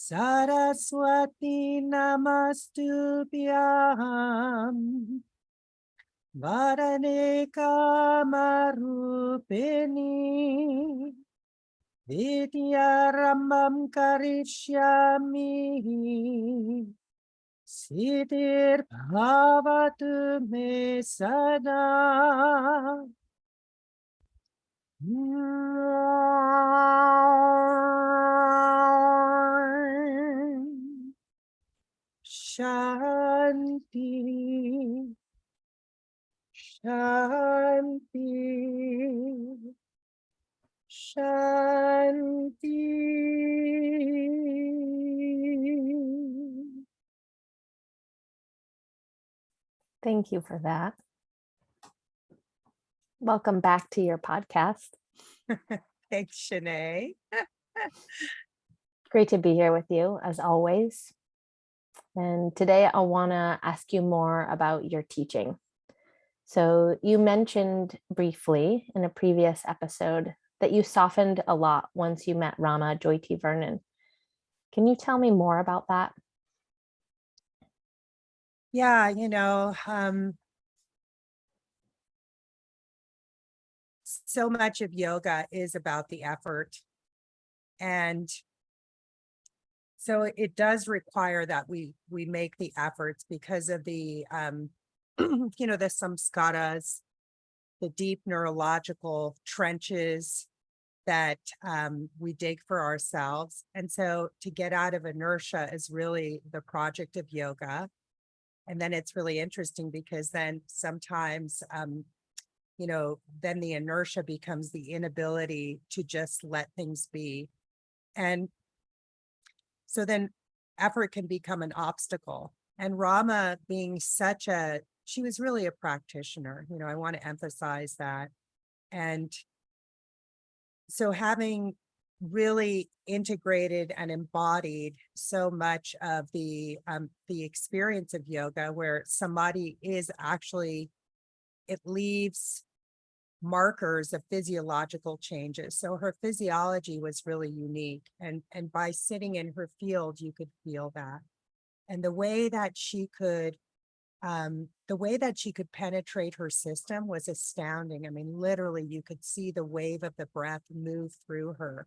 Saraswati Namastubhyam Varane Kamarupini Vidyarambam Karishyami Siddhir Bhavatu Me Sada Shanti, Shanti, Shanti. Thank you for that. Welcome back to your podcast. Thanks, Shanae. Great to be here with you as always. And today I want to ask you more about your teaching. So you mentioned briefly in a previous episode that you softened a lot once you met Rama Jyoti Vernon. Can you tell me more about that? Yeah, so much of yoga is about the effort. And so it does require that we make the efforts because of the, the samskaras, the deep neurological trenches that we dig for ourselves. And so to get out of inertia is really the project of yoga. And then it's really interesting because then sometimes, then the inertia becomes the inability to just let things be. And so then effort can become an obstacle. And Rama being she was really a practitioner, I want to emphasize that. And so having really integrated and embodied so much of the experience of yoga, where samadhi is actually, it leaves markers of physiological changes. So her physiology was really unique. And by sitting in her field, you could feel that. And the way that she could penetrate her system was astounding. I mean, literally, you could see the wave of the breath move through her.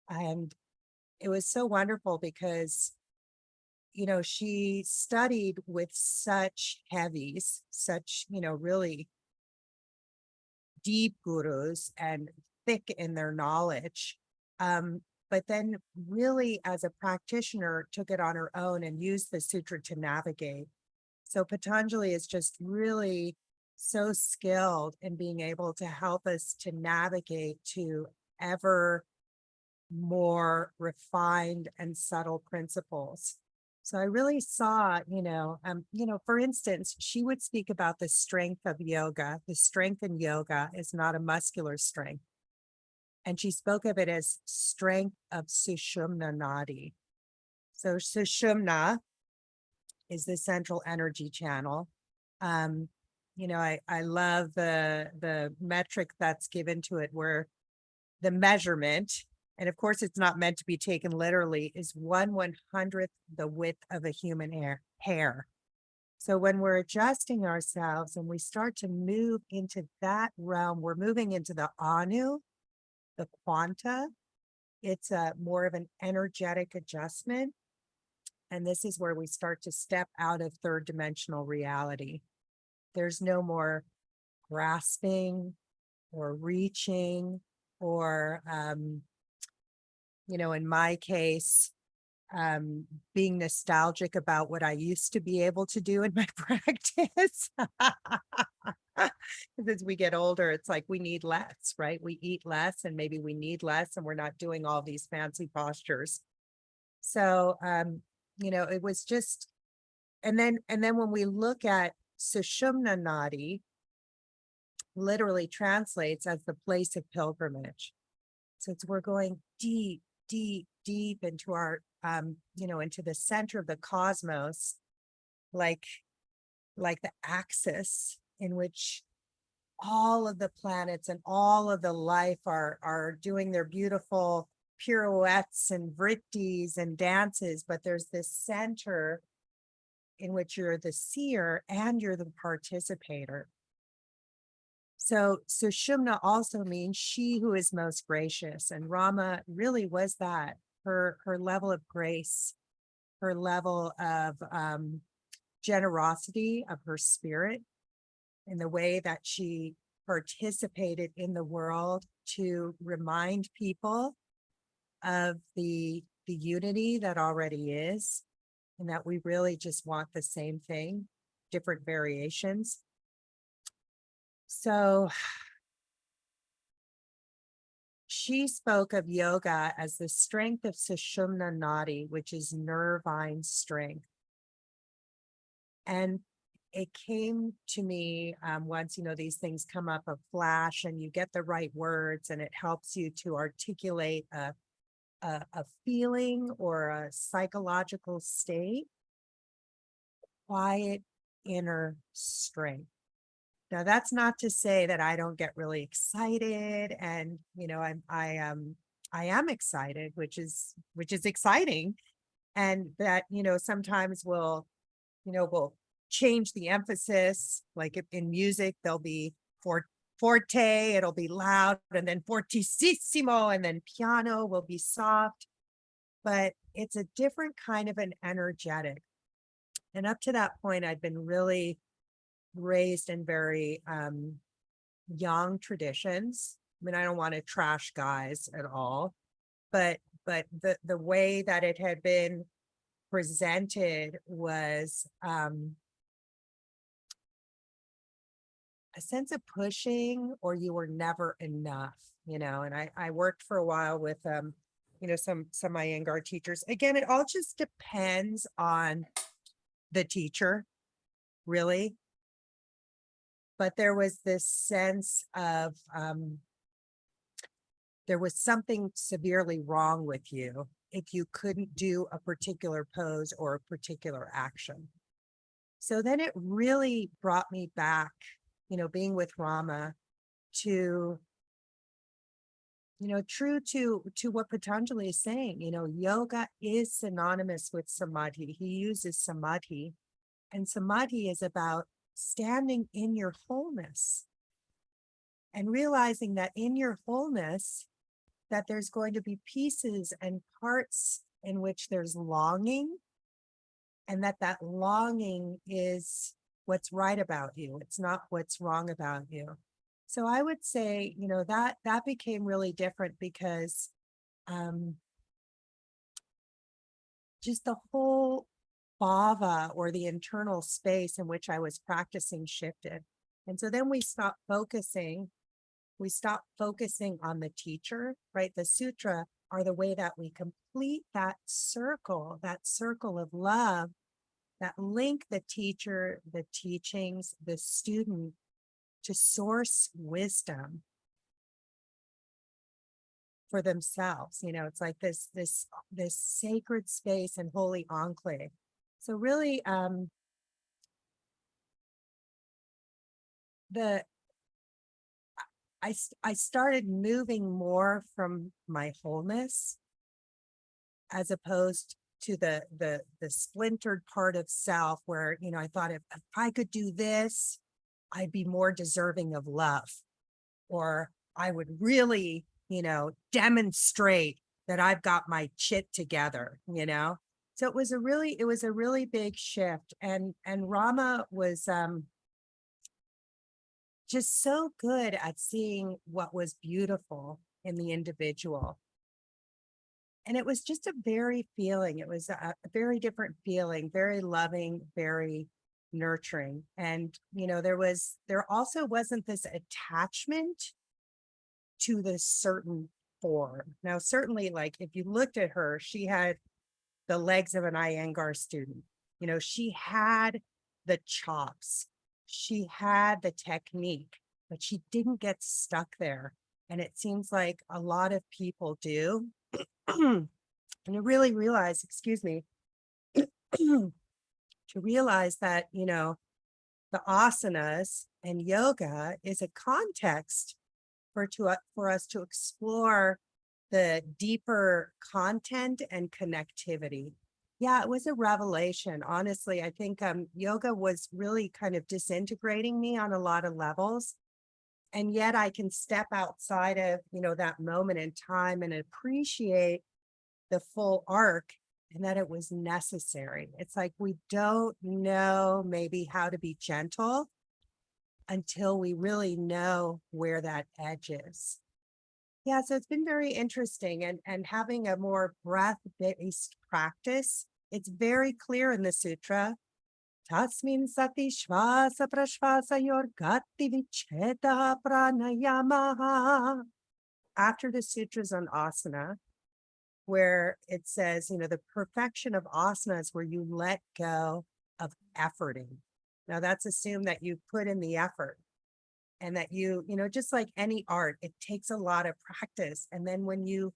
And it was so wonderful because, she studied with such heavies, such, really deep gurus and thick in their knowledge. But then really as a practitioner took it on her own and used the sutra to navigate. So Patanjali is just really so skilled in being able to help us to navigate to ever more refined and subtle principles. So I really saw, for instance, she would speak about the strength of yoga. The strength in yoga is not a muscular strength. And she spoke of it as strength of Sushumna Nadi. So Sushumna is the central energy channel. I love the metric that's given to it, where the measurement, and of course it's not meant to be taken literally, is 1/100th the width of a human hair. So when we're adjusting ourselves and we start to move into that realm, we're moving into the Anu, the quanta. It's more of an energetic adjustment. And this is where we start to step out of third dimensional reality. There's no more grasping or reaching or, in my case, being nostalgic about what I used to be able to do in my practice. As we get older, it's like we need less, right? We eat less and maybe we need less and we're not doing all these fancy postures. So, it was just, and then when we look at Sushumna Nadi, literally translates as the place of pilgrimage. So we're going deep, deep, deep into our, into the center of the cosmos, like the axis in which all of the planets and all of the life are doing their beautiful pirouettes and vrittis and dances, but there's this center in which you're the seer and you're the participator. So Sushumna also means she who is most gracious, and Rama really was that. Her level of grace, her level of generosity of her spirit, in the way that she participated in the world to remind people of the unity that already is, and that we really just want the same thing, different variations. So she spoke of yoga as the strength of Sushumna Nadi, which is nervine strength. And it came to me once, these things come up a flash and you get the right words and it helps you to articulate a feeling or a psychological state. Quiet inner strength. Now, that's not to say that I don't get really excited, and I am excited, which is exciting, and that sometimes we'll change the emphasis. Like in music, there'll be forte, it'll be loud, and then fortissimo, and then piano will be soft, but it's a different kind of an energetic. And up to that point, I'd been really raised in very young traditions. I mean, I don't want to trash guys at all, but the way that it had been presented was a sense of pushing, or you were never enough, and I worked for a while with some Iyengar teachers. Again, it all just depends on the teacher, really. But there was this sense of there was something severely wrong with you if you couldn't do a particular pose or a particular action. So then it really brought me back, being with Rama, to true to what Patanjali is saying. Yoga is synonymous with samadhi. He uses samadhi, and samadhi is about standing in your wholeness and realizing that in your wholeness, that there's going to be pieces and parts in which there's longing, and that longing is what's right about you. It's not what's wrong about you. So I would say, that became really different because just the whole bhava, or the internal space in which I was practicing, shifted. And so then we stopped focusing on the teacher, right? The sutra are the way that we complete that circle of love, that link the teacher, the teachings, the student to source wisdom for themselves. It's like this sacred space and holy enclave. So really, I started moving more from my wholeness, as opposed to the splintered part of self, where I thought, if I could do this, I'd be more deserving of love, or I would really demonstrate that I've got my shit together. So it was a really big shift, and Rama was just so good at seeing what was beautiful in the individual. And it was just a very very different feeling, very loving, very nurturing. And, there also wasn't this attachment to this certain form. Now, certainly, like, if you looked at her, she had the legs of an Iyengar student. She had the chops, she had the technique, but she didn't get stuck there. And it seems like a lot of people do. And to really realize, excuse me, to realize that, the asanas and yoga is a context for us to explore the deeper content and connectivity. Yeah, it was a revelation. Honestly, I think yoga was really kind of disintegrating me on a lot of levels. And yet I can step outside of, that moment in time and appreciate the full arc and that it was necessary. It's like we don't know maybe how to be gentle until we really know where that edge is. Yeah, so it's been very interesting and having a more breath-based practice. It's very clear in the sutra. Tasmin sati shvasa prashvasa yorgati vicheta pranayamaha. After the sutras on asana, where it says, the perfection of asana is where you let go of efforting. Now that's assumed that you put in the effort and that just like any art, it takes a lot of practice. And then when you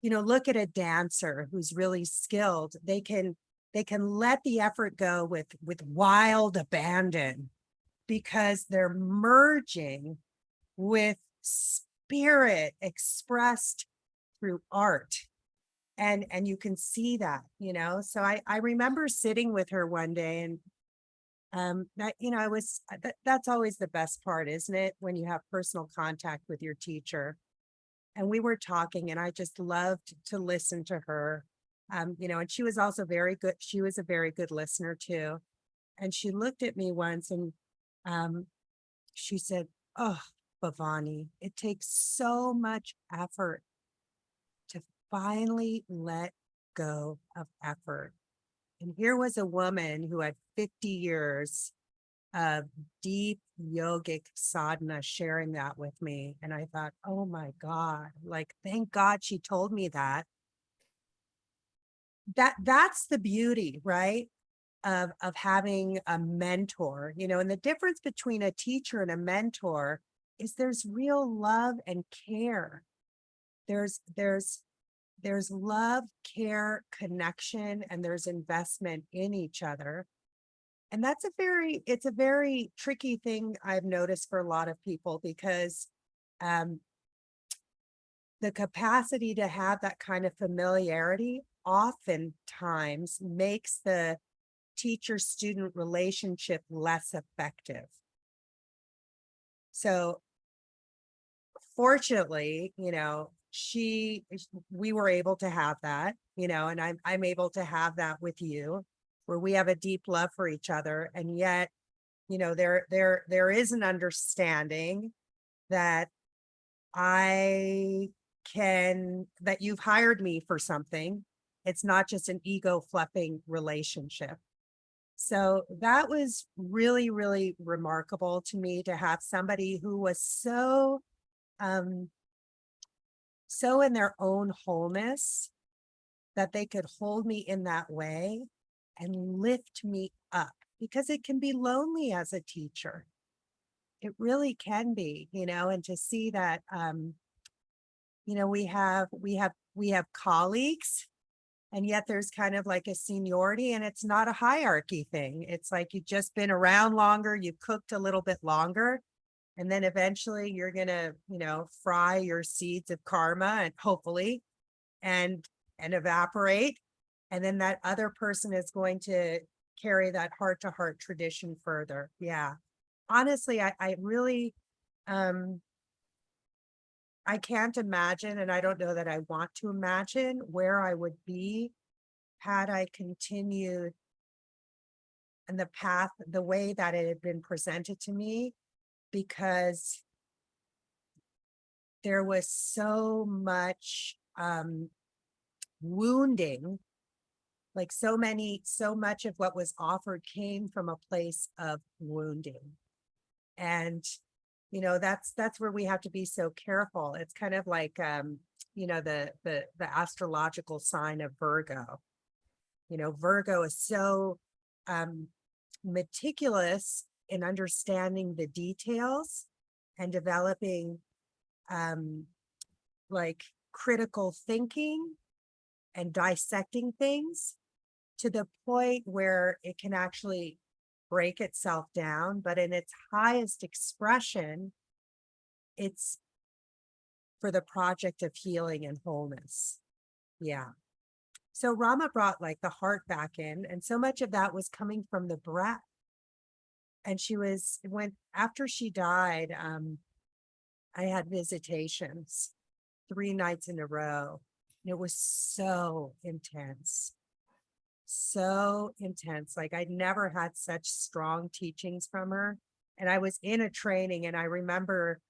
look at a dancer who's really skilled, they can let the effort go with wild abandon because they're merging with spirit expressed through art. And you can see that, so I remember sitting with her one day and that, I was, that's always the best part, isn't it? When you have personal contact with your teacher. And we were talking and I just loved to listen to her. And she was also very good. She was a very good listener too. And she looked at me once and she said, "Oh, Bhavani, it takes so much effort to finally let go of effort." And here was a woman who had 50 years of deep yogic sadhana sharing that with me. And I thought, oh my God, like, thank God she told me that. That's the beauty, right? Of having a mentor, and the difference between a teacher and a mentor is there's real love and care. There's love, care, connection, and there's investment in each other. And it's a very tricky thing I've noticed for a lot of people because um, the capacity to have that kind of familiarity oftentimes makes the teacher-student relationship less effective. So fortunately, we were able to have that, and I'm able to have that with you, where we have a deep love for each other. And yet, there is an understanding that that you've hired me for something. It's not just an ego fluffing relationship. So that was really, really remarkable to me to have somebody who was so in their own wholeness that they could hold me in that way and lift me up, because it can be lonely as a teacher. It really can be, and to see that, we have colleagues, and yet there's kind of like a seniority, and it's not a hierarchy thing. It's like you've just been around longer, you've cooked a little bit longer, and then eventually you're gonna, fry your seeds of karma and hopefully and evaporate. And then that other person is going to carry that heart-to-heart tradition further. Yeah. Honestly, I really I can't imagine, and I don't know that I want to imagine where I would be had I continued in the path, the way that it had been presented to me, because there was so much wounding, like so much of what was offered came from a place of wounding. And that's where we have to be so careful. It's kind of like the astrological sign of Virgo. Virgo is so meticulous in understanding the details and developing like critical thinking and dissecting things to the point where it can actually break itself down, but in its highest expression, it's for the project of healing and wholeness. Yeah. So Rama brought like the heart back in, and so much of that was coming from the breath. And after she died, I had visitations 3 nights in a row. And it was so intense. So intense. Like I'd never had such strong teachings from her. And I was in a training, and I remember,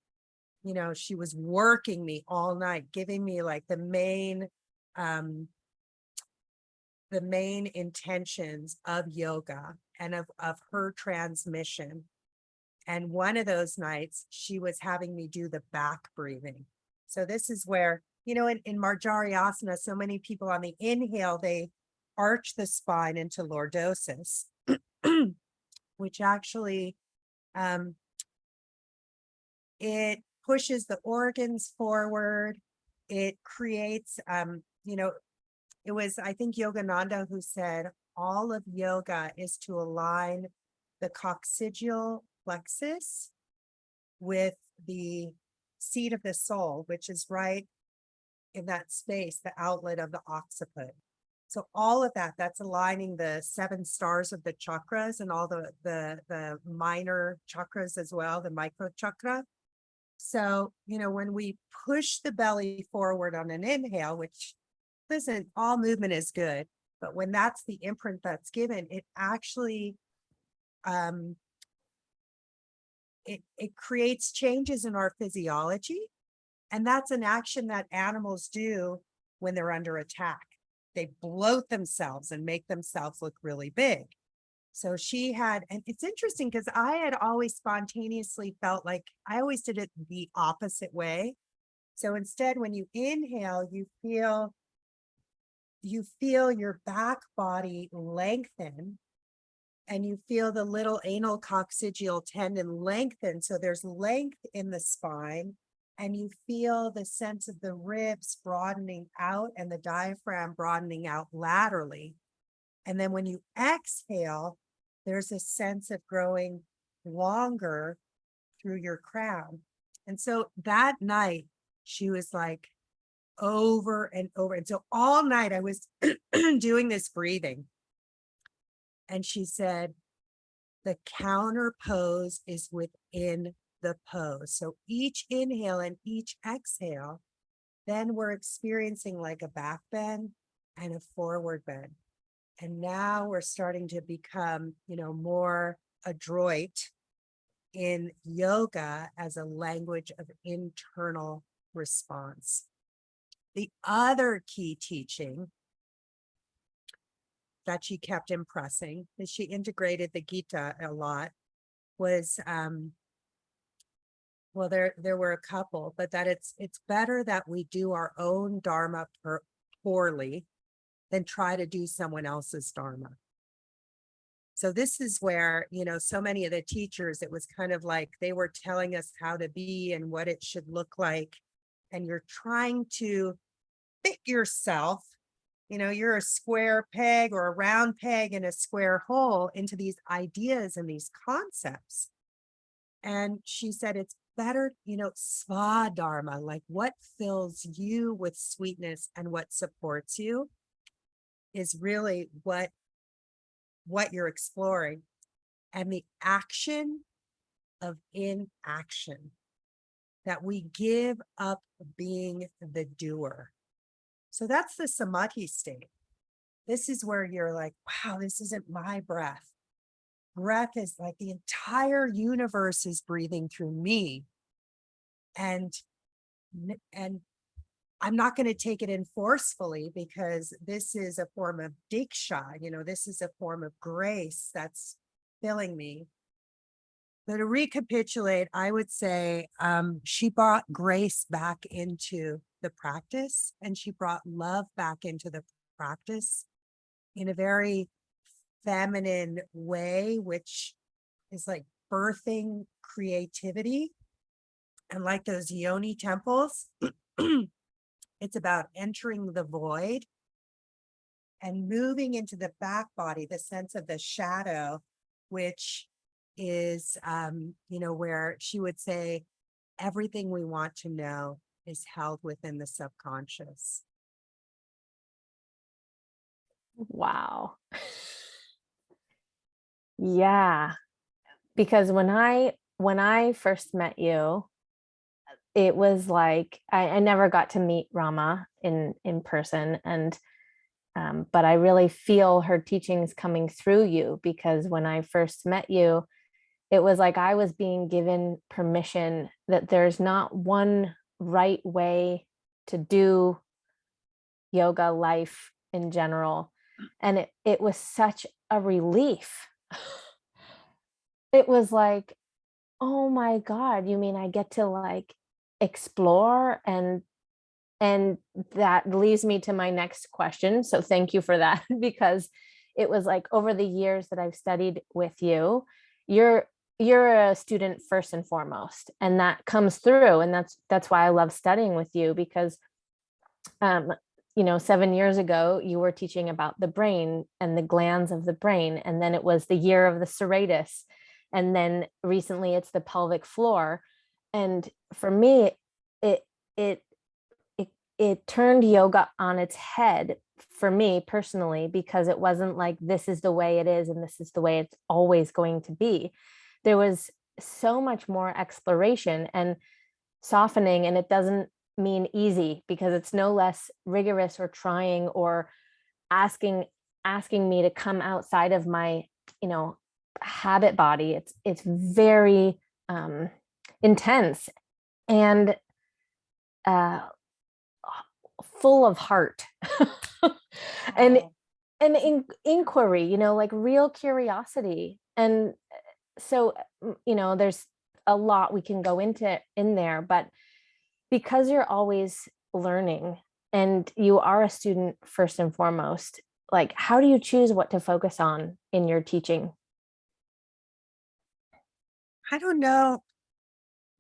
she was working me all night, giving me like the main intentions of yoga and of her transmission. And one of those nights, she was having me do the back breathing. So this is where, in Marjariasana, so many people on the inhale, they arch the spine into lordosis, which actually, it pushes the organs forward. It creates, it was, I think, Yogananda who said, all of yoga is to align the coccygeal plexus with the seat of the soul, which is right in that space, the outlet of the occiput. So all of that's aligning the 7 stars of the chakras and all the minor chakras as well, the micro chakra. So, when we push the belly forward on an inhale, which, listen, all movement is good, but when that's the imprint that's given, it actually, it creates changes in our physiology. And that's an action that animals do when they're under attack. They bloat themselves and make themselves look really big. So she had, and it's interesting because I had always spontaneously felt like I always did it the opposite way. So instead, when you inhale, you feel your back body lengthen, and you feel the little anal coccygeal tendon lengthen. So there's length in the spine, and you feel the sense of the ribs broadening out and the diaphragm broadening out laterally. And then when you exhale, there's a sense of growing longer through your crown. And so that night, she was like over and over. And so all night I was doing this breathing. And she said, the counter pose is within the pose. So each inhale and each exhale, then we're experiencing like a back bend and a forward bend. And now we're starting to become, more adroit in yoga as a language of internal response. The other key teaching that she kept impressing, as she integrated the Gita a lot, was well, there were a couple, but that it's better that we do our own dharma poorly than try to do someone else's dharma. So this is where, so many of the teachers, it was kind of like they were telling us how to be and what it should look like. And you're trying to fit yourself, you're a square peg or a round peg in a square hole into these ideas and these concepts. And she said, it's better, svadharma, like what fills you with sweetness and what supports you is really what you're exploring. And the action of inaction, that we give up being the doer. So that's the samadhi state. This is where you're like, wow, this isn't my breath. Breath is like the entire universe is breathing through me. And I'm not going to take it in forcefully, because this is a form of diksha, this is a form of grace that's filling me. So to recapitulate, I would say she brought grace back into the practice, and she brought love back into the practice in a very feminine way, which is like birthing creativity. And like those yoni temples, it's about entering the void and moving into the back body, the sense of the shadow, which is, where she would say, everything we want to know is held within the subconscious. Wow. Yeah, because when I first met you, it was like I never got to meet Rama in person, and but I really feel her teachings coming through you, because when I first met you, it was like I was being given permission that there's not one right way to do yoga life in general. And it was such a relief. It was like, oh my God, you mean I get to like explore? And that leads me to my next question. So thank you for that, because it was like over the years that I've studied with you, you're you're a student first and foremost, and that comes through. And that's why I love studying with you, because um 7 years ago you were teaching about the brain and the glands of the brain, and then it was the year of the serratus, and then recently it's the pelvic floor. And for me, it it it it turned yoga on its head for me personally, because it wasn't like this is the way it is and this is the way it's always going to be. There was so much more exploration and softening, and it doesn't mean easy, because it's no less rigorous or trying or asking asking me to come outside of my you know habit body. It's very intense and uh full of heart and Wow. inquiry, like real curiosity. And so there's a lot we can go into in there, but because you're always learning and you are a student first and foremost, like how do you choose what to focus on in your teaching? I don't know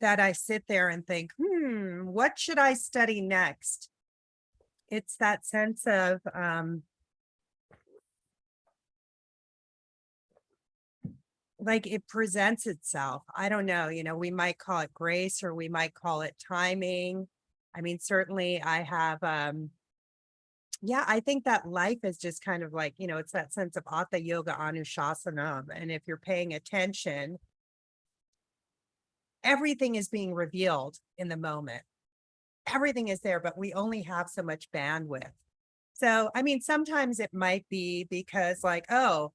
that I sit there and think, what should I study next? It's that sense of like it presents itself. I don't know, we might call it grace or we might call it timing. I mean, certainly I have yeah, I think that life is just kind of like, it's that sense of Hatha Yoga Anushasana. And if you're paying attention, everything is being revealed in the moment. Everything is there, but we only have so much bandwidth. So, I mean, sometimes it might be because like, oh,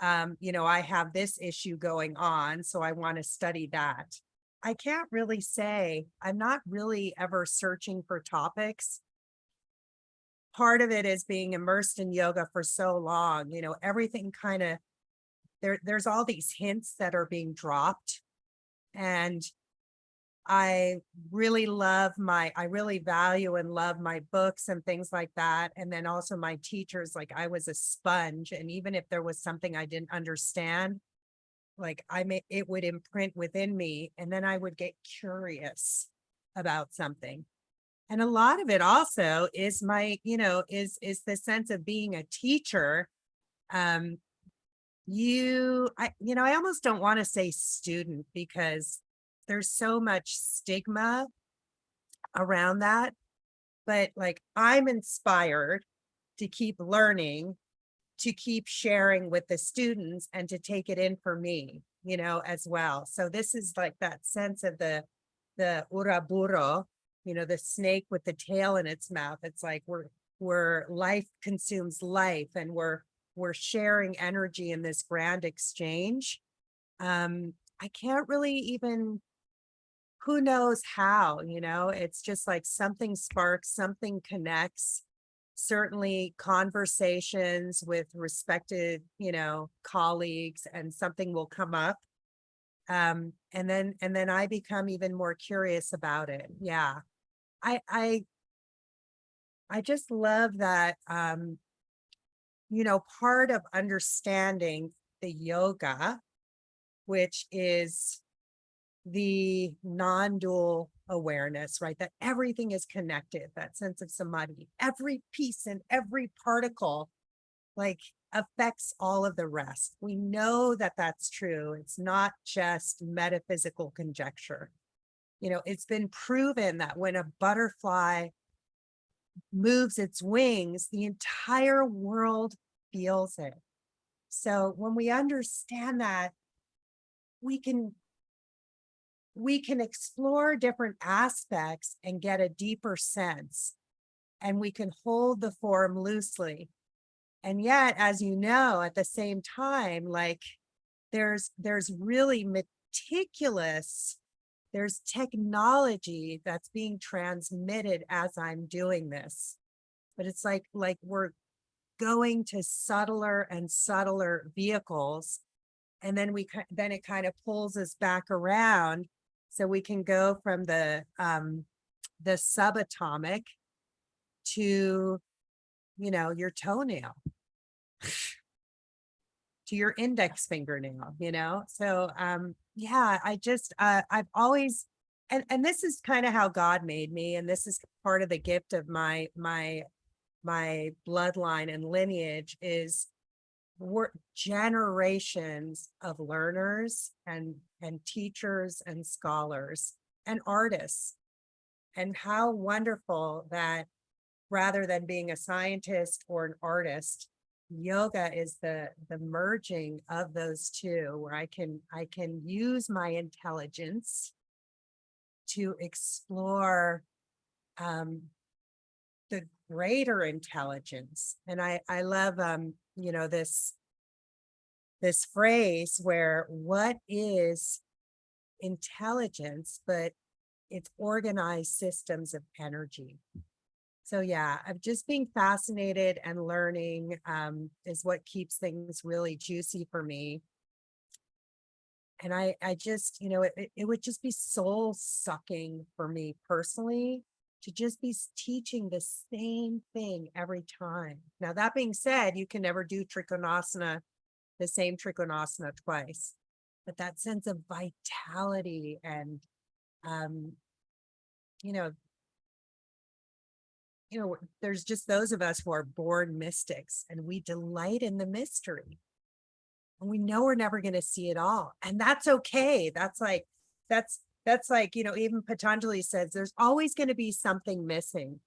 I have this issue going on, so I want to study that. I can't really say. I'm not really ever searching for topics. Part of it is being immersed in yoga for so long, everything kind of there's all these hints that are being dropped. And I really value and love my books and things like that. And then also my teachers, like I was a sponge. And even if there was something I didn't understand, like it would imprint within me. And then I would get curious about something. And a lot of it also is is the sense of being a teacher. Um, I almost don't want to say student because there's so much stigma around that, but like I'm inspired to keep learning, to keep sharing with the students and to take it in for me, as well. So this is like that sense of the uraburo, the snake with the tail in its mouth. It's like we're life consumes life, and we're sharing energy in this grand exchange. I can't really even, who knows how, it's just like something sparks, something connects. Certainly conversations with respected, colleagues, and something will come up. And then I become even more curious about it. Yeah. I just love that part of understanding the yoga, which is the non-dual awareness, right? That everything is connected, that sense of samadhi, every piece and every particle like affects all of the rest. We know that that's true. It's not just metaphysical conjecture. It's been proven that when a butterfly moves its wings, the entire world feels it. So when we understand that, we can explore different aspects and get a deeper sense, and we can hold the form loosely. And yet, as you know, at the same time, like there's really meticulous, there's technology that's being transmitted as I'm doing this. But it's like we're going to subtler and subtler vehicles, and then it kind of pulls us back around, so we can go from the subatomic to your toenail, to your index fingernail, so yeah, I just I've always, and this is kind of how God made me, and this is part of the gift of my bloodline and lineage, is we're generations of learners and teachers and scholars and artists. And how wonderful that rather than being a scientist or an artist, yoga is the merging of those two, where I can use my intelligence to explore the greater intelligence. And I love this phrase where what is intelligence, but it's organized systems of energy. So yeah, I'm just being fascinated, and learning is what keeps things really juicy for me. And I just, it would just be soul sucking for me personally to just be teaching the same thing every time. Now, that being said, you can never do the same trikonasana twice, but that sense of vitality and, you know, there's just those of us who are born mystics, and we delight in the mystery. And we know we're never going to see it all. And that's okay. That's like, even Patanjali says there's always going to be something missing.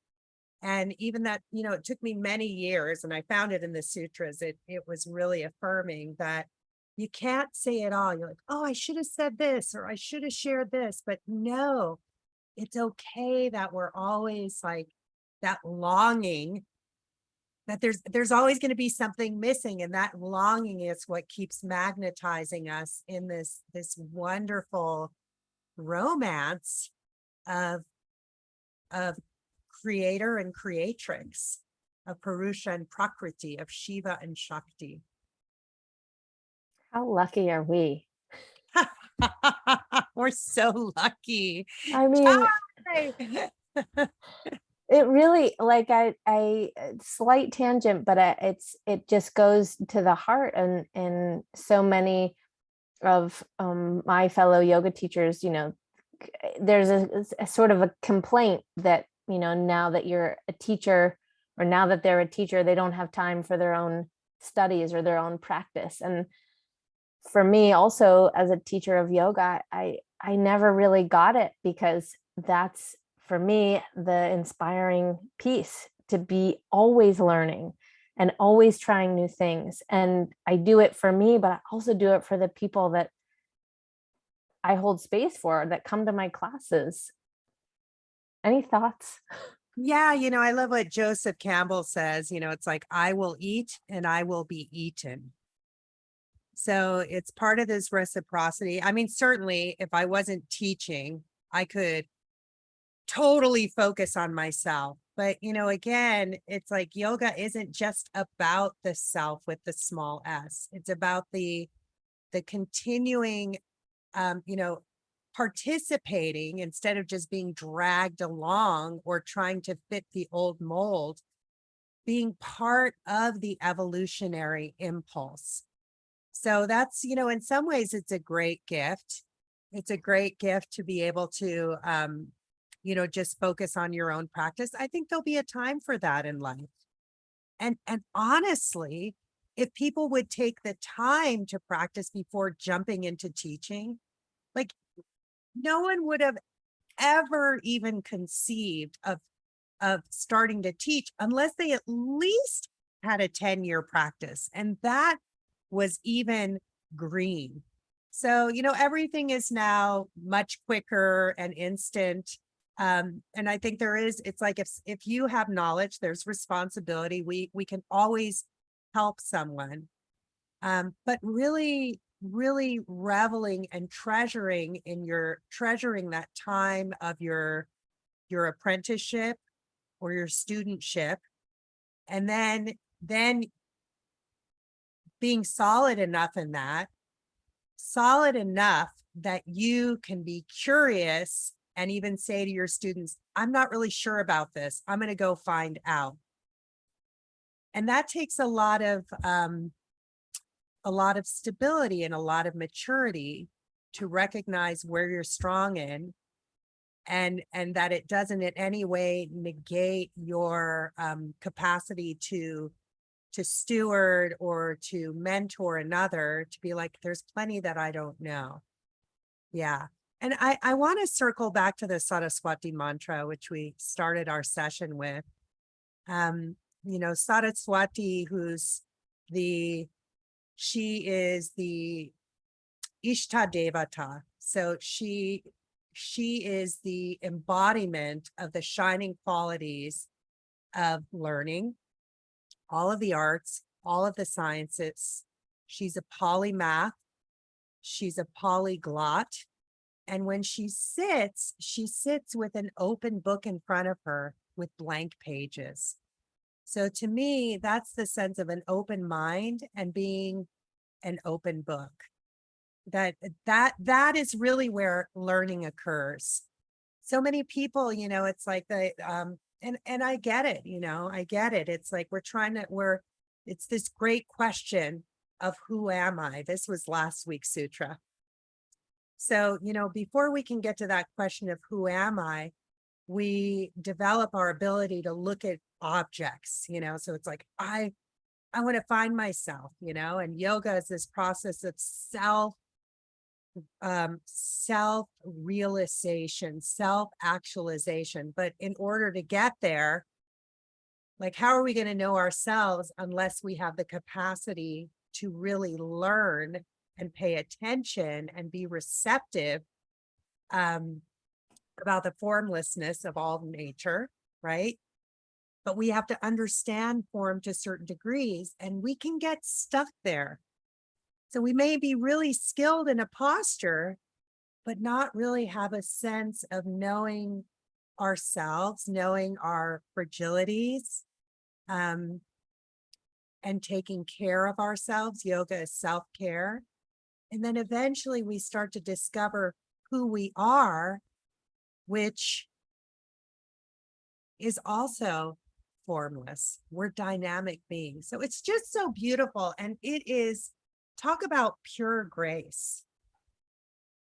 And even that, it took me many years, and I found it in the sutras. It was really affirming that you can't say it all. You're like, oh, I should have said this, or I should have shared this. But no, it's okay that we're always like that longing, that there's always going to be something missing, and that longing is what keeps magnetizing us in this wonderful romance of creator and creatrix, of Purusha and Prakriti, of Shiva and Shakti. How lucky are we? We're so lucky. I mean, it really, like, I slight tangent, but it just goes to the heart, and so many of my fellow yoga teachers, there's a sort of a complaint that, now that you're a teacher, or now that they're a teacher, they don't have time for their own studies or their own practice. And for me also, as a teacher of yoga, I never really got it, because that's, for me, the inspiring piece, to be always learning and always trying new things. And I do it for me, but I also do it for the people that I hold space for, that come to my classes. Any thoughts? Yeah, I love what Joseph Campbell says, it's like, I will eat and I will be eaten. So it's part of this reciprocity. I mean, certainly if I wasn't teaching, I could totally focus on myself. But, again, it's like yoga isn't just about the self with the small s. It's about the continuing, participating, instead of just being dragged along or trying to fit the old mold, being part of the evolutionary impulse. So that's, in some ways, it's a great gift. It's a great gift to be able to, just focus on your own practice. I think there'll be a time for that in life. And honestly, if people would take the time to practice before jumping into teaching, like, no one would have ever even conceived of starting to teach unless they at least had a 10-year practice. And that was even green. So, everything is now much quicker and instant. And I think it's like if you have knowledge, there's responsibility. We can always help someone. But really, really reveling and treasuring that time of your apprenticeship or your studentship, and then being solid enough that you can be curious and even say to your students, I'm not really sure about this. I'm going to go find out. And that takes a lot of stability and a lot of maturity to recognize where you're strong in, and that it doesn't in any way negate your capacity to steward or to mentor another, to be like, there's plenty that I don't know. Yeah. And I want to circle back to the Saraswati mantra, which we started our session with. Saraswati, she is the Ishta Devata. So she is the embodiment of the shining qualities of learning, all of the arts, all of the sciences. She's a polymath. She's a polyglot. And when she sits with an open book in front of her with blank pages. So to me, that's the sense of an open mind and being an open book. That is really where learning occurs. So many people, it's like and I get it, I get it. It's like it's this great question of who am I? This was last week's sutra. So, before we can get to that question of who am I, we develop our ability to look at objects, so it's like, I want to find myself, and yoga is this process of self-realization, self-actualization. But in order to get there, like, how are we going to know ourselves unless we have the capacity to really learn and pay attention and be receptive about the formlessness of all nature, right? But we have to understand form to certain degrees, and we can get stuck there. So we may be really skilled in a posture, but not really have a sense of knowing ourselves, knowing our fragilities, and taking care of ourselves. Yoga is self-care. And then eventually we start to discover who we are, which is also formless. We're dynamic beings. So it's just so beautiful. And it is, talk about pure grace,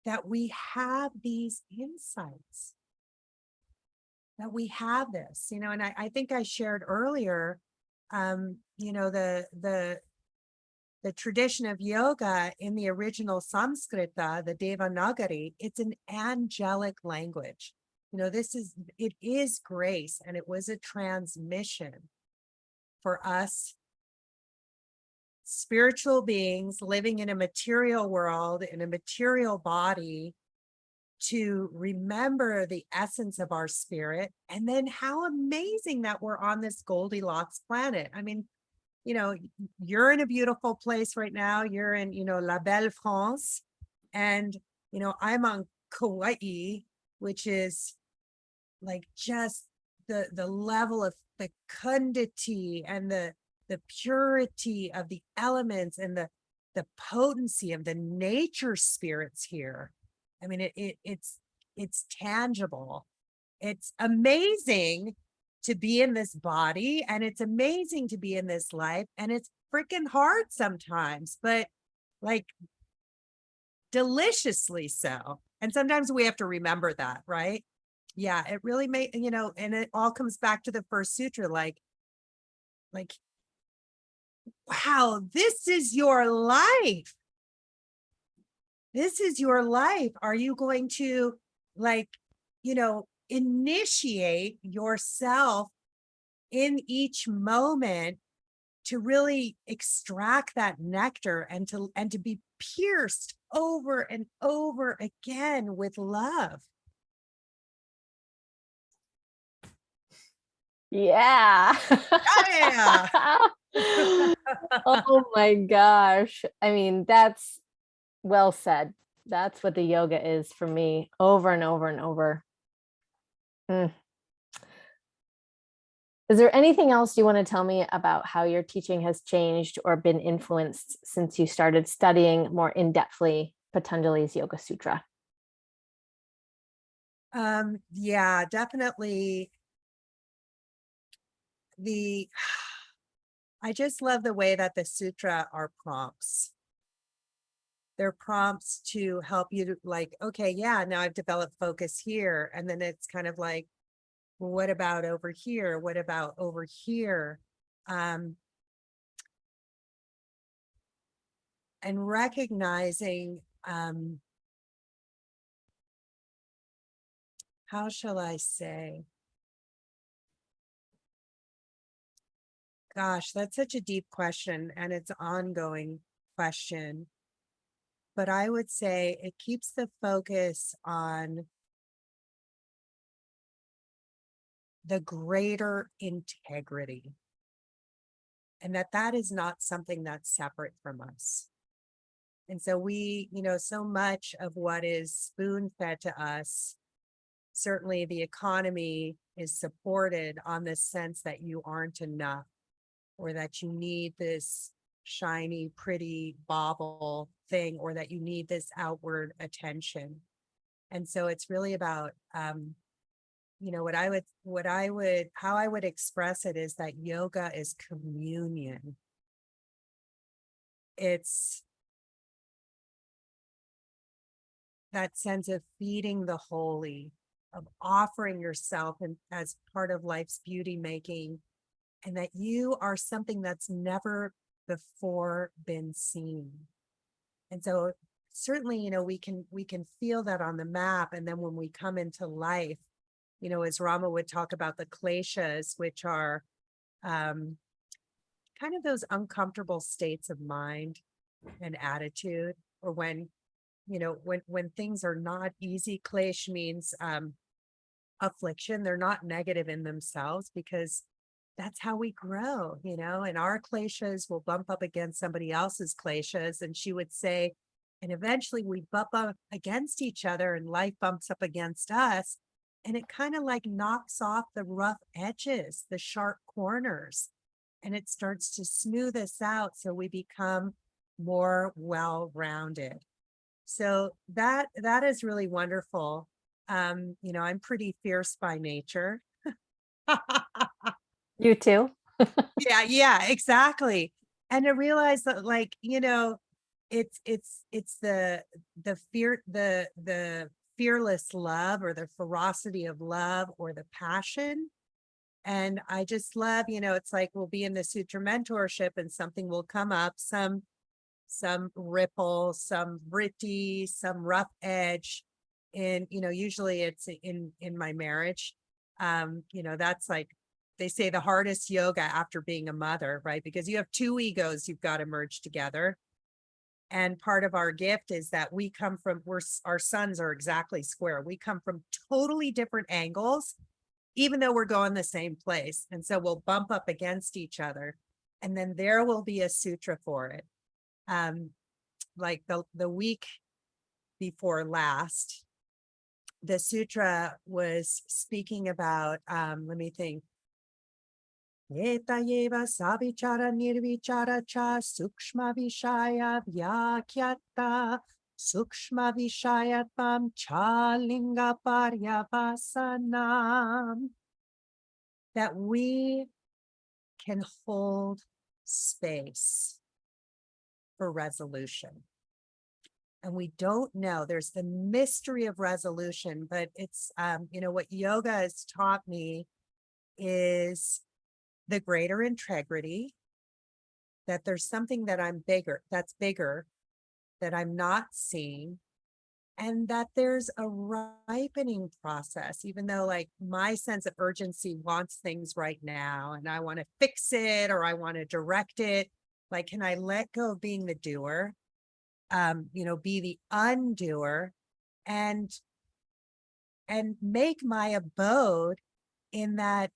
that we have these insights, that we have this, and I think I shared earlier, the tradition of yoga in the original Sanskrita, the Devanagari, it's an angelic language. It is grace, and it was a transmission for us spiritual beings living in a material world, in a material body, to remember the essence of our spirit. And then how amazing that we're on this Goldilocks planet. I mean, you're in a beautiful place right now. You're in, La Belle France. And, I'm on Kauai, which is like just the level of fecundity and the purity of the elements and the potency of the nature spirits here. I mean, it's tangible. It's amazing to be in this body, and it's amazing to be in this life, and it's freaking hard sometimes, but like deliciously so. And sometimes we have to remember that, right? Yeah, it really and it all comes back to the first sutra, like, wow, this is your life. This is your life. Are you going to initiate yourself in each moment to really extract that nectar and to be pierced over and over again with love. Yeah. Yeah. Oh my gosh. I mean, that's well said. That's what the yoga is for me, over and over and over. Mm. Is there anything else you want to tell me about how your teaching has changed or been influenced since you started studying more in-depthly Patanjali's Yoga Sutra? Yeah, definitely. I just love the way that the sutra are prompts. They're prompts to help you to, like, okay, yeah, now I've developed focus here. And then it's kind of like, well, what about over here? What about over here? And recognizing, how shall I say? Gosh, that's such a deep question, and it's an ongoing question. But I would say it keeps the focus on the greater integrity, and that is not something that's separate from us. And so we, so much of what is spoon fed to us, certainly the economy is supported on this sense that you aren't enough, or that you need this shiny, pretty bauble thing, or that you need this outward attention. And so it's really about, how I would express it is that yoga is communion. It's that sense of feeding the holy, of offering yourself and as part of life's beauty making, and that you are something that's never before been seen. And so certainly, we can feel that on the map. And then when we come into life, as Rama would talk about the kleshas, which are kind of those uncomfortable states of mind and attitude, or when things are not easy. Klesh means affliction. They're not negative in themselves, because that's how we grow, and our kleshas will bump up against somebody else's kleshas. And she would say, and eventually we bump up against each other and life bumps up against us. And it kind of like knocks off the rough edges, the sharp corners, and it starts to smooth us out so we become more well-rounded. So that is really wonderful. I'm pretty fierce by nature. You too? Yeah, exactly. And to realize that, like, it's the fearless love, or the ferocity of love, or the passion. And I just love, it's like we'll be in the sutra mentorship and something will come up, some ripple, some vritti, some rough edge. And, usually it's in my marriage. That's like, they say the hardest yoga after being a mother, right? Because you have two egos you've got to merge together. And part of our gift is that our sons are exactly square. We come from totally different angles, even though we're going the same place. And so we'll bump up against each other. And then there will be a sutra for it. Like the week before last, the sutra was speaking about, let me think. Eta yeva savichara nirvichara cha sukshma vishaya vyakyata sukshma vishayatvam cha linga paryavasanam. That we can hold space for resolution. And we don't know, there's the mystery of resolution, but it's, what yoga has taught me is the greater integrity, that there's something that's bigger, that I'm not seeing. and that there's a ripening process, even though like my sense of urgency wants things right now and I want to fix it or I want to direct it. Like, can I let go of being the doer, be the undoer and make my abode in that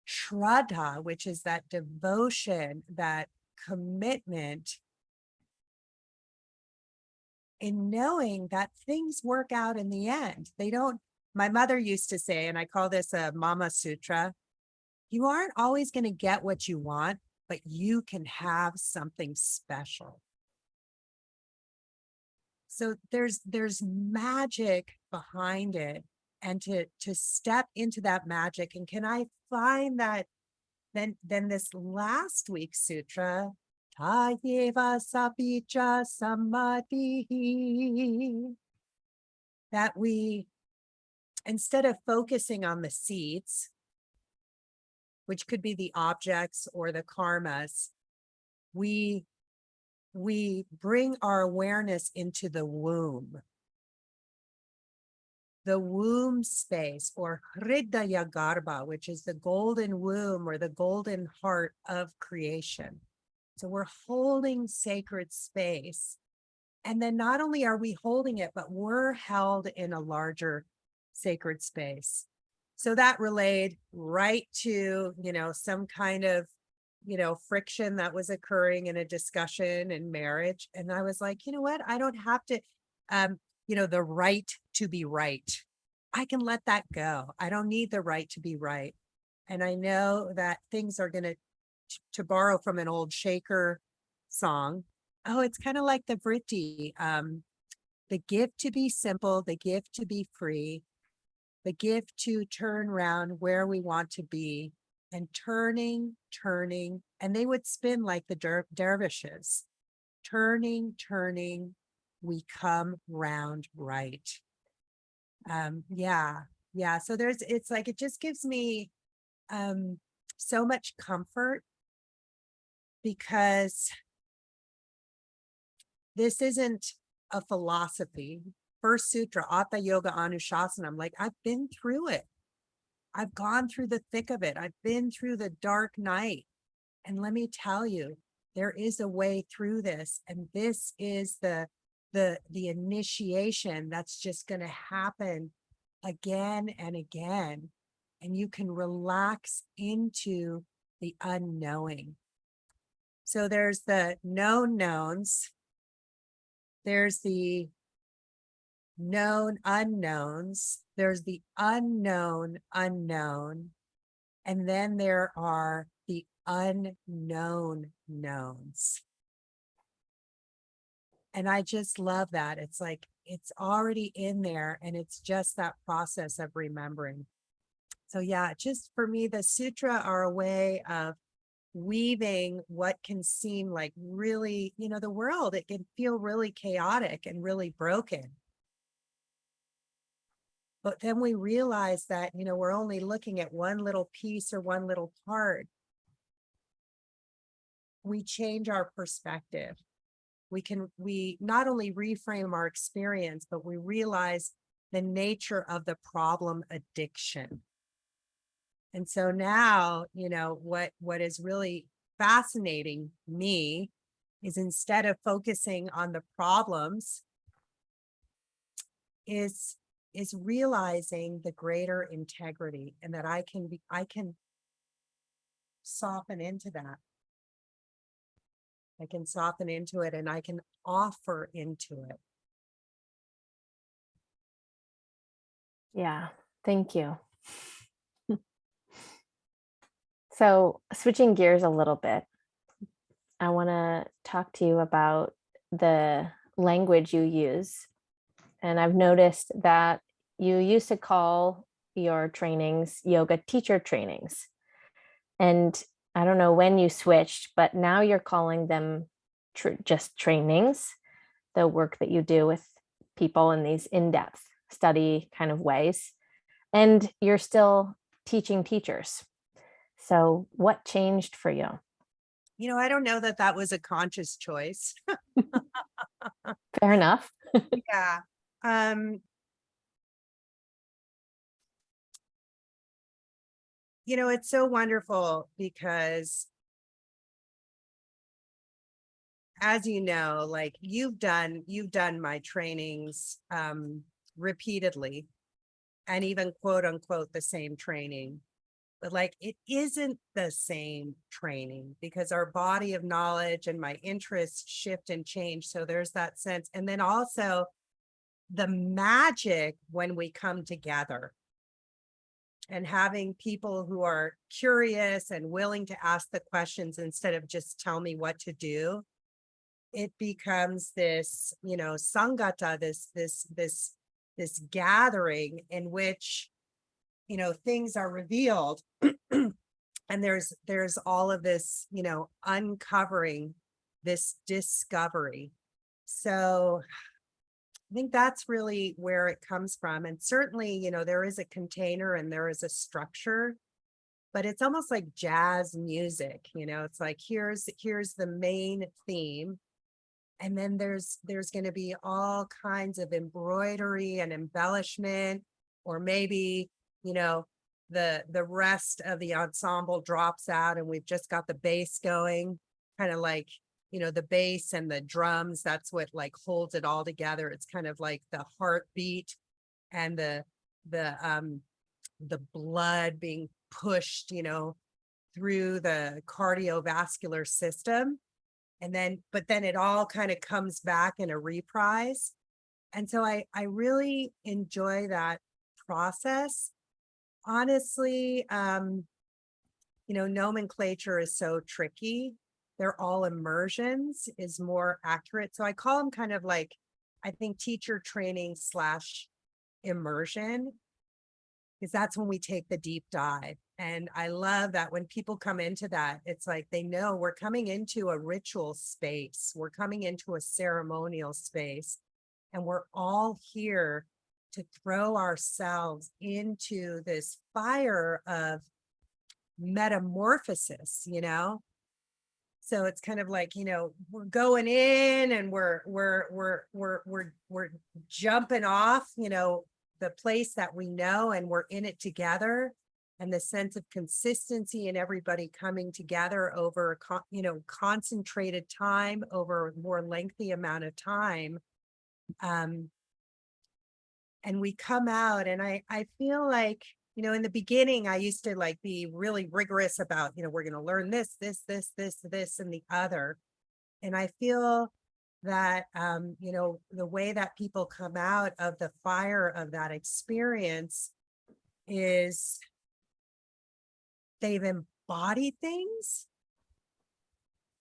shraddha, which is that devotion, that commitment, in knowing that things work out in the end. They don't, my mother used to say, and I call this a Mama Sutra, you aren't always going to get what you want, but you can have something special. So there's magic behind it, and to step into that magic. And can I find that then this last week's sutra, Tayeva Sapicha Samadhi, that we, instead of focusing on the seeds, which could be the objects or the karmas, we bring our awareness into the womb space, or Hridaya Garbha, which is the golden womb or the golden heart of creation. So we're holding sacred space. And then not only are we holding it, but we're held in a larger sacred space. So that relayed right to, some kind of, friction that was occurring in a discussion in marriage. And I was like, you know what? I don't have to, the right to be right. I can let that go. I don't need the right to be right. And I know that things are going to borrow from an old Shaker song. Oh, it's kind of like the Vritti, the gift to be simple, the gift to be free, the gift to turn around where we want to be, and turning, and they would spin like the dervishes. Turning, we come round right. Yeah. So it's like, it just gives me so much comfort, because this isn't a philosophy. First sutra, Atha Yoga Anushasana. I'm like, I've been through it. I've gone through the thick of it. I've been through the dark night. And let me tell you, there is a way through this. And this is the initiation that's just going to happen again and again. And you can relax into the unknowing. So there's the known knowns. There's the known unknowns. There's the unknown unknown. And then there are the unknown knowns. And I just love that. It's like, it's already in there, and it's just that process of remembering. So yeah, just for me, the sutra are a way of weaving what can seem like really, the world, it can feel really chaotic and really broken. But then we realize that, we're only looking at one little piece or one little part. We change our perspective. We not only reframe our experience, but we realize the nature of the problem addiction. And so now, what is really fascinating me is, instead of focusing on the problems, is realizing the greater integrity, and that I can soften into that. I can soften into it, and I can offer into it. Yeah, thank you. So switching gears a little bit, I want to talk to you about the language you use. And I've noticed that you used to call your trainings yoga teacher trainings. And I don't know when you switched, but now you're calling them just trainings, the work that you do with people in these in-depth study kind of ways. And you're still teaching teachers. So what changed for you? I don't know that was a conscious choice. Fair enough. Yeah. You know, it's so wonderful because, as you know, like you've done my trainings repeatedly, and even quote unquote the same training. But like it isn't the same training because our body of knowledge and my interests shift and change. So there's that sense. And then also the magic when we come together and having people who are curious and willing to ask the questions instead of just tell me what to do. It becomes this, you know, sangata, this gathering in which, you know, things are revealed. And there's all of this, you know, uncovering, this discovery. So I think that's really where it comes from. And certainly, you know, there is a container and there is a structure, but it's almost like jazz music, you know, it's like here's the main theme. And then there's going to be all kinds of embroidery and embellishment, or maybe, you know, the rest of the ensemble drops out and we've just got the bass going, kind of like, you know, the bass and the drums, that's what like holds it all together. It's kind of like the heartbeat and the blood being pushed, you know, through the cardiovascular system. And then, but then it all kind of comes back in a reprise. And so I really enjoy that process. Honestly, you know, nomenclature is so tricky. They're all immersions is more accurate. So I call them kind of like, I think teacher training / immersion, because that's when we take the deep dive. And I love that when people come into that, it's like they know we're coming into a ritual space, we're coming into a ceremonial space, and we're all here to throw ourselves into this fire of metamorphosis, you know? So it's kind of like, you know, we're going in and we're jumping off, you know, the place that we know, and we're in it together. And the sense of consistency and everybody coming together over, you know, concentrated time over a more lengthy amount of time. And we come out, and I feel like, you know, in the beginning, I used to like be really rigorous about, you know, we're going to learn this, and the other. And I feel that, you know, the way that people come out of the fire of that experience is they've embodied things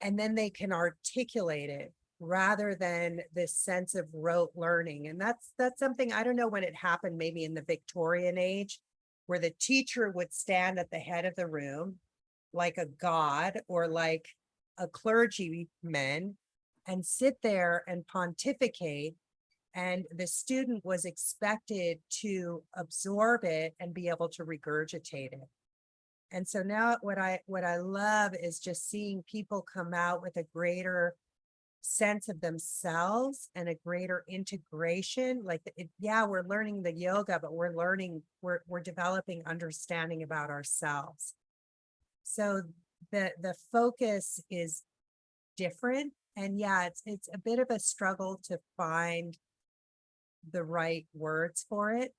and then they can articulate it rather than this sense of rote learning. And that's something, I don't know when it happened, maybe in the Victorian age, where the teacher would stand at the head of the room like a god or like a clergyman and sit there and pontificate, and the student was expected to absorb it and be able to regurgitate it. And so now what I love is just seeing people come out with a greater sense of themselves and a greater integration. Like, yeah, we're learning the yoga, but we're developing understanding about ourselves. So the focus is different. And yeah, it's a bit of a struggle to find the right words for it.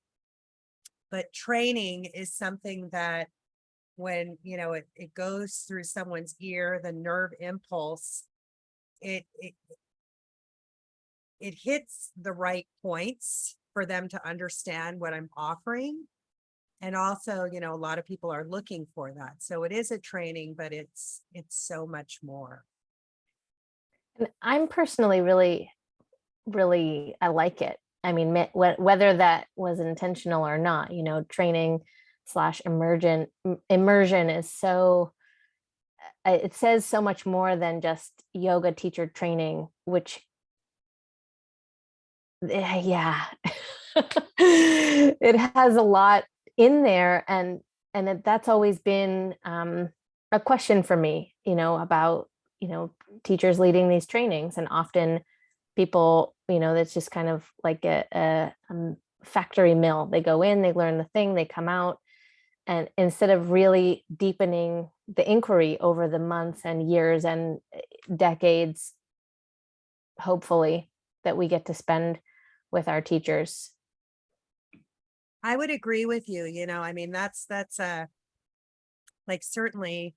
But training is something that when, you know, it goes through someone's ear, the nerve impulse, it hits the right points for them to understand what I'm offering. And also, you know, a lot of people are looking for that. So it is a training, but it's so much more. And I'm personally really, I like it. I mean, whether that was intentional or not, you know, training / immersion is so, it says so much more than just yoga teacher training, which, yeah, it has a lot in there. And that's always been a question for me, you know, about, you know, teachers leading these trainings. And often people, that's just kind of like a factory mill. They go in, they learn the thing, they come out. And instead of really deepening the inquiry over the months and years and decades, hopefully, that we get to spend with our teachers. I would agree with you. I mean, that's like, certainly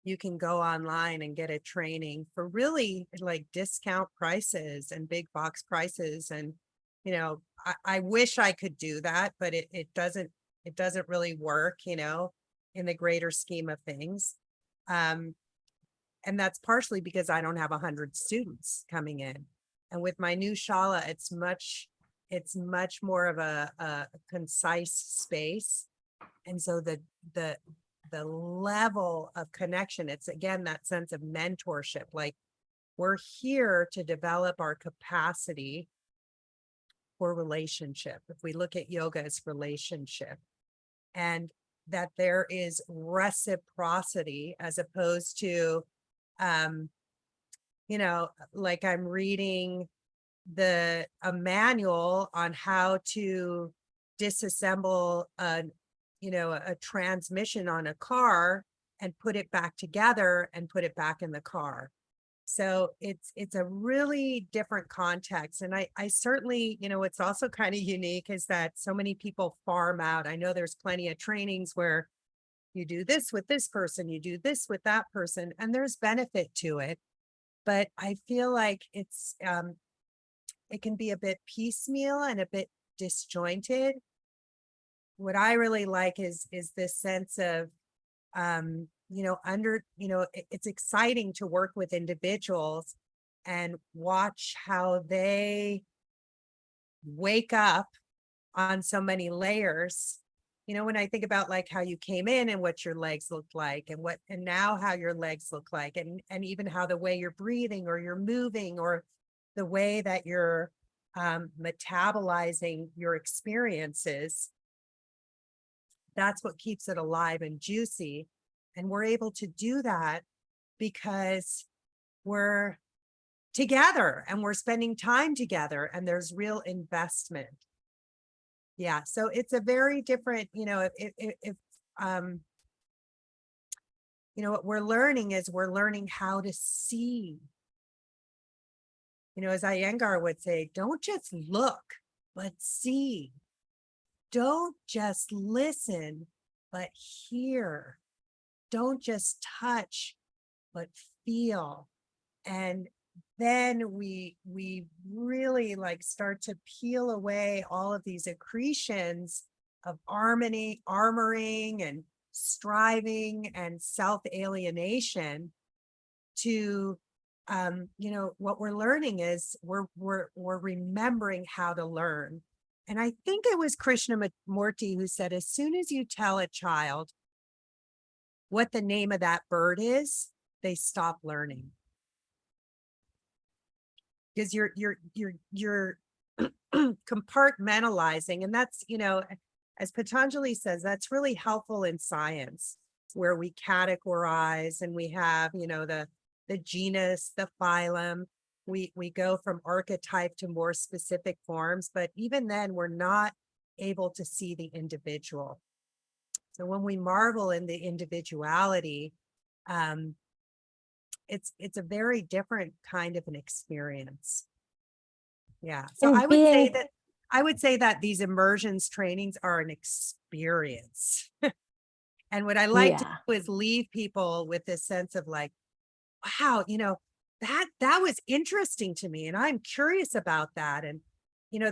you can go online and get a training for really like discount prices and big box prices. And, I wish I could do that, but it doesn't really work, in the greater scheme of things. And that's partially because I don't have 100 students coming in. And with my new shala, it's much more of a concise space. And so the level of connection, it's again that sense of mentorship. Like, we're here to develop our capacity for relationship. If we look at yoga as relationship, and that there is reciprocity, as opposed to like I'm reading a manual on how to disassemble a transmission on a car and put it back together and put it back in the car. So it's a really different context. And I certainly, it's also kind of unique is that so many people farm out. I know there's plenty of trainings where you do this with this person, you do this with that person, and there's benefit to it. But I feel like it can be a bit piecemeal and a bit disjointed. What I really like is this sense of, it's exciting to work with individuals and watch how they wake up on so many layers. When I think about like how you came in and what your legs looked like, and now how your legs look like, and even how the way you're breathing or you're moving, or the way that you're metabolizing your experiences, that's what keeps it alive and juicy. And we're able to do that because we're together and we're spending time together, and there's real investment. Yeah. So it's a very different, if what we're learning is we're learning how to see. As Iyengar would say, don't just look, but see. Don't just listen, but hear. Don't just touch, but feel. And then we really like start to peel away all of these accretions of armoring and striving and self-alienation to what we're learning is we're remembering how to learn. And I think it was Krishnamurti who said, as soon as you tell a child what the name of that bird is, they stop learning. Because you're compartmentalizing. And that's, as Patanjali says, that's really helpful in science, where we categorize and we have, the genus, the phylum. We go from archetype to more specific forms, but even then we're not able to see the individual. So when we marvel in the individuality, it's a very different kind of an experience. Yeah. So And I would say that these immersions trainings are an experience. And what I like to do is leave people with this sense of like, wow, that was interesting to me, and I'm curious about that. And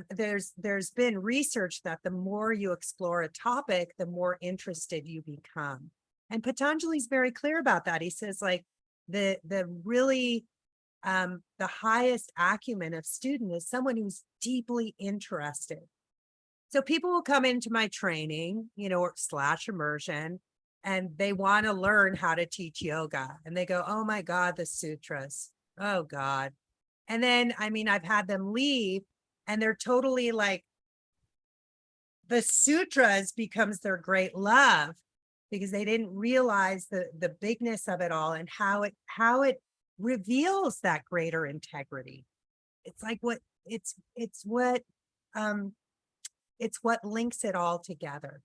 there's been research that the more you explore a topic, the more interested you become. And Patanjali's very clear about that. He says like the really the highest acumen of student is someone who's deeply interested. So people will come into my training, or / immersion, and they want to learn how to teach yoga. And they go, oh my God, the sutras. Oh God. And then, I've had them leave and they're totally like, the sutras becomes their great love, because they didn't realize the bigness of it all and how it reveals that greater integrity. it's like what it's what it's what links it all together.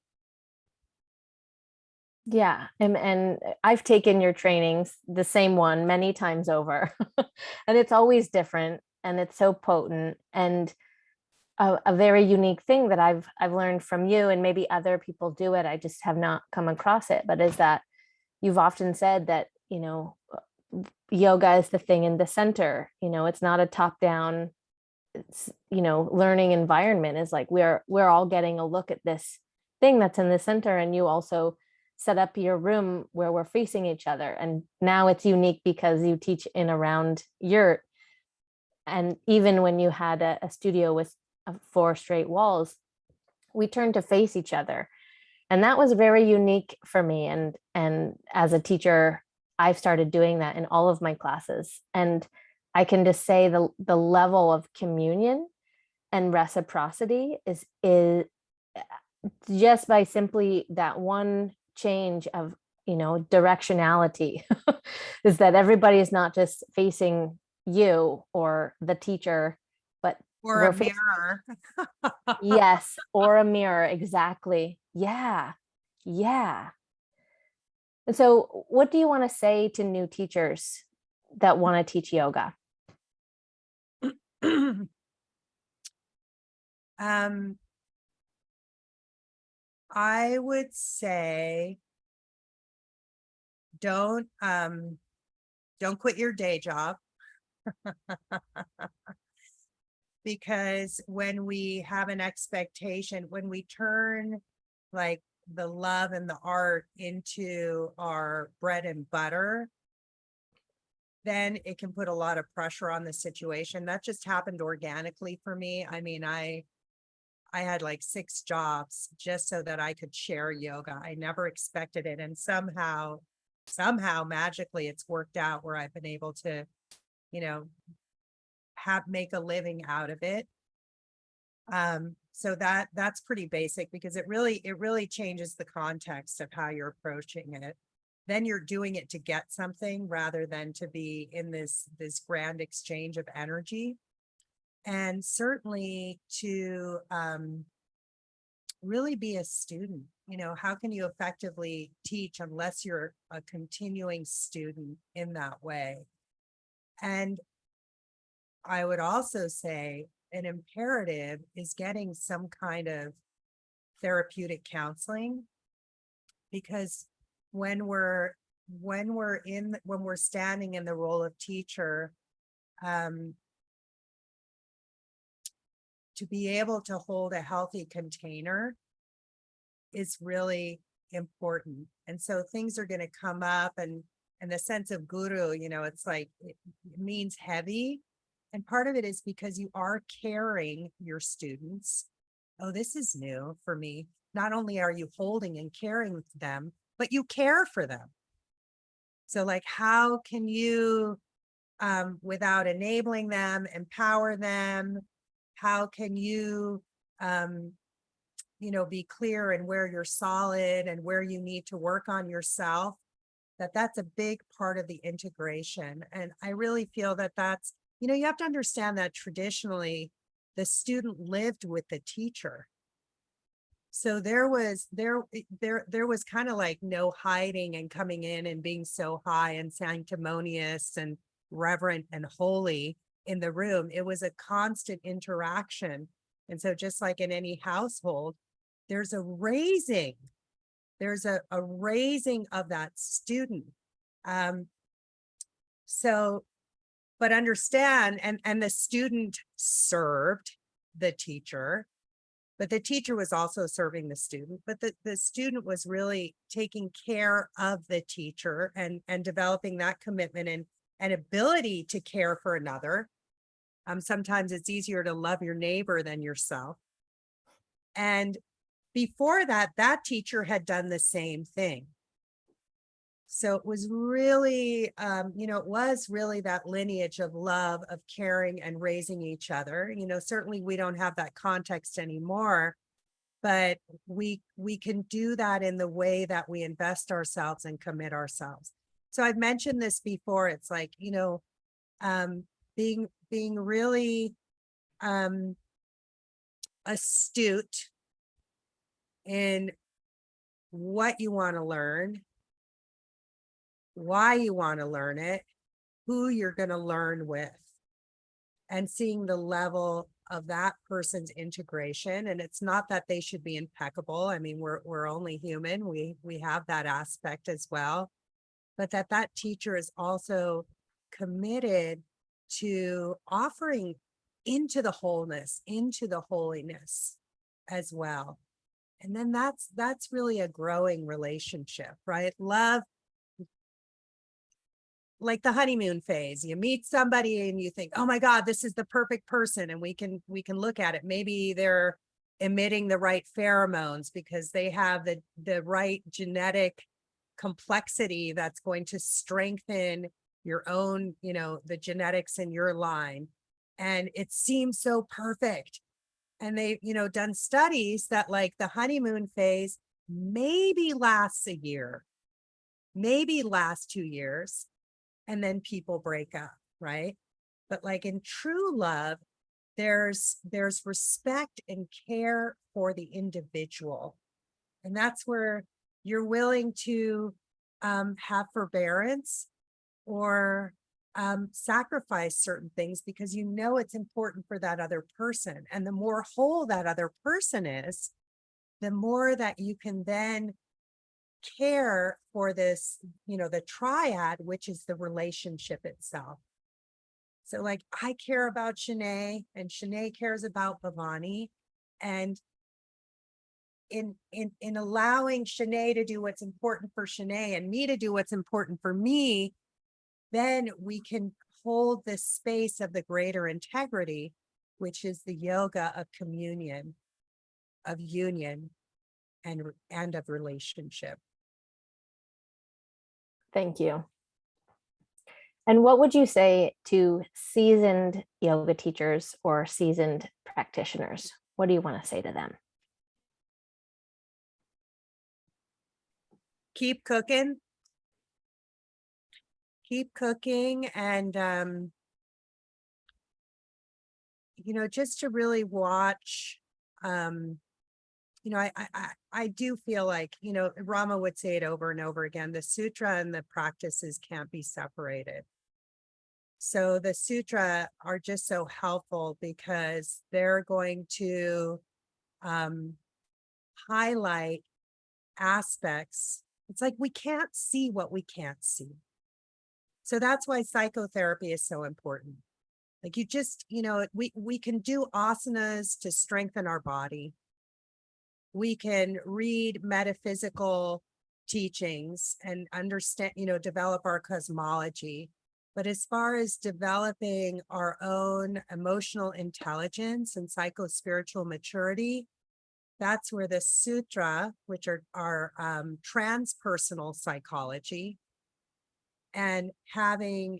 Yeah, and I've taken your trainings, the same one, many times over, and it's always different, and it's so potent, and a very unique thing that I've learned from you, and maybe other people do it. I just have not come across it, but is that you've often said that, yoga is the thing in the center. It's not a top down, learning environment. Is like we're all getting a look at this thing that's in the center, and you also set up your room where we're facing each other. And now it's unique because you teach in a round yurt. And even when you had a studio with 4 straight walls, we turned to face each other. And that was very unique for me. And as a teacher, I've started doing that in all of my classes. And I can just say the level of communion and reciprocity is just by simply that one change of, directionality, is that everybody is not just facing you or the teacher, but Or a mirror. yes, or a mirror. Exactly. Yeah. Yeah. And so what do you want to say to new teachers that want to teach yoga? I would say don't quit your day job. Because when we have an expectation, when we turn like the love and the art into our bread and butter, then it can put a lot of pressure on the situation. That just happened organically for me. I mean, I had like 6 jobs just so that I could share yoga. I never expected it. And somehow magically it's worked out where I've been able to, make a living out of it. So that's pretty basic, because it really changes the context of how you're approaching it. Then you're doing it to get something rather than to be in this grand exchange of energy. And certainly to really be a student. How can you effectively teach unless you're a continuing student in that way? And I would also say an imperative is getting some kind of therapeutic counseling, because when we're standing in the role of teacher, to be able to hold a healthy container is really important. And so things are going to come up, and the sense of guru, it's like it means heavy. And part of it is because you are carrying your students. Oh, this is new for me. Not only are you holding and caring them, but you care for them. So like, how can you, without enabling them, empower them? How can you, be clear in where you're solid and where you need to work on yourself? That's a big part of the integration. And I really feel that's, you have to understand that traditionally the student lived with the teacher. So there was kind of like no hiding and coming in and being so high and sanctimonious and reverent and holy in the room. It was a constant interaction. And so just like in any household, there's a raising of that student. But understand, and the student served the teacher, but the teacher was also serving the student, but the student was really taking care of the teacher and developing that commitment and ability to care for another. Sometimes it's easier to love your neighbor than yourself. And before that teacher had done the same thing. So it was really, it was really that lineage of love, of caring and raising each other. Certainly we don't have that context anymore, but we can do that in the way that we invest ourselves and commit ourselves. So I've mentioned this before. It's like, being really astute in what you want to learn, why you want to learn it, who you're going to learn with, and seeing the level of that person's integration. And it's not that they should be impeccable. I mean, we're only human. We have that aspect as well, but that teacher is also committed to offering into the wholeness, into the holiness as well. And then that's really a growing relationship, right? Love, like the honeymoon phase. You meet somebody and you think, oh my God, this is the perfect person. And we can look at it. Maybe they're emitting the right pheromones because they have the right genetic complexity that's going to strengthen your own, the genetics in your line. And it seems so perfect. And they've, done studies that like the honeymoon phase maybe lasts a year, maybe lasts 2 years, and then people break up, right? But like in true love, there's respect and care for the individual. And that's where you're willing to have forbearance or sacrifice certain things because you know it's important for that other person. And the more whole that other person is, the more that you can then care for this, the triad, which is the relationship itself. So like I care about Shanae and Shanae cares about Bhavani. And in allowing Shanae to do what's important for Shanae and me to do what's important for me, then we can hold this space of the greater integrity, which is the yoga of communion, of union, and of relationship. Thank you. And what would you say to seasoned yoga teachers or seasoned practitioners? What do you want to say to them? Keep cooking. Keep cooking and, just to really watch, I do feel like, Rama would say it over and over again, the sutra and the practices can't be separated. So the sutra are just so helpful because they're going to highlight aspects. It's like we can't see what we can't see. So that's why psychotherapy is so important. Like you just, we can do asanas to strengthen our body. We can read metaphysical teachings and understand, develop our cosmology. But as far as developing our own emotional intelligence and psycho-spiritual maturity, that's where the sutra, which are transpersonal psychology, and having,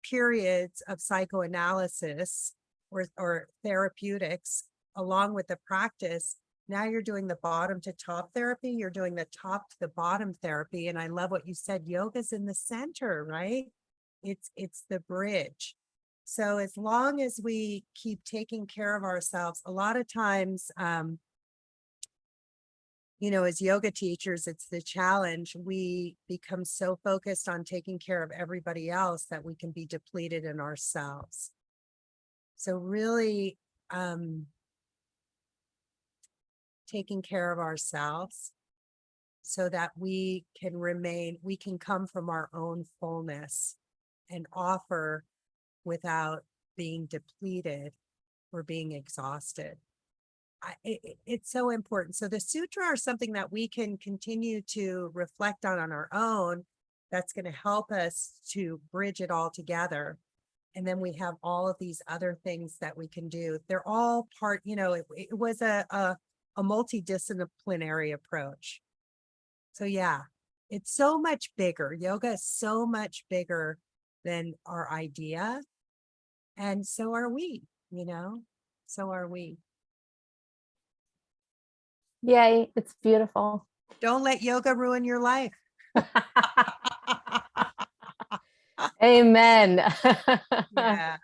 periods of psychoanalysis or therapeutics along with the practice. Now you're doing the bottom to top therapy, you're doing the top to the bottom therapy. And I love what you said, yoga's in the center, right? It's the bridge. So as long as we keep taking care of ourselves, a lot of times, as yoga teachers, it's the challenge. We become so focused on taking care of everybody else that we can be depleted in ourselves. So really, taking care of ourselves so that we can come from our own fullness and offer without being depleted or being exhausted. It's so important. So the sutra are something that we can continue to reflect on our own. That's going to help us to bridge it all together. And then we have all of these other things that we can do. They're all part, it was a multidisciplinary approach. So yeah, it's so much bigger. Yoga is so much bigger than our idea. And so are we, so are we. Yay, it's beautiful. Don't let yoga ruin your life. Amen. Yeah,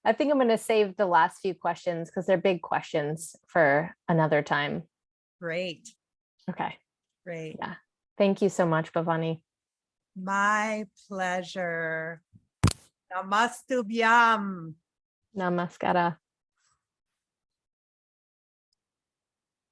I think I'm going to save the last few questions because they're big questions for another time. great, Okay. great. Yeah. Thank you so much, Bhavani. My pleasure. Namastubhyam. Namaskara.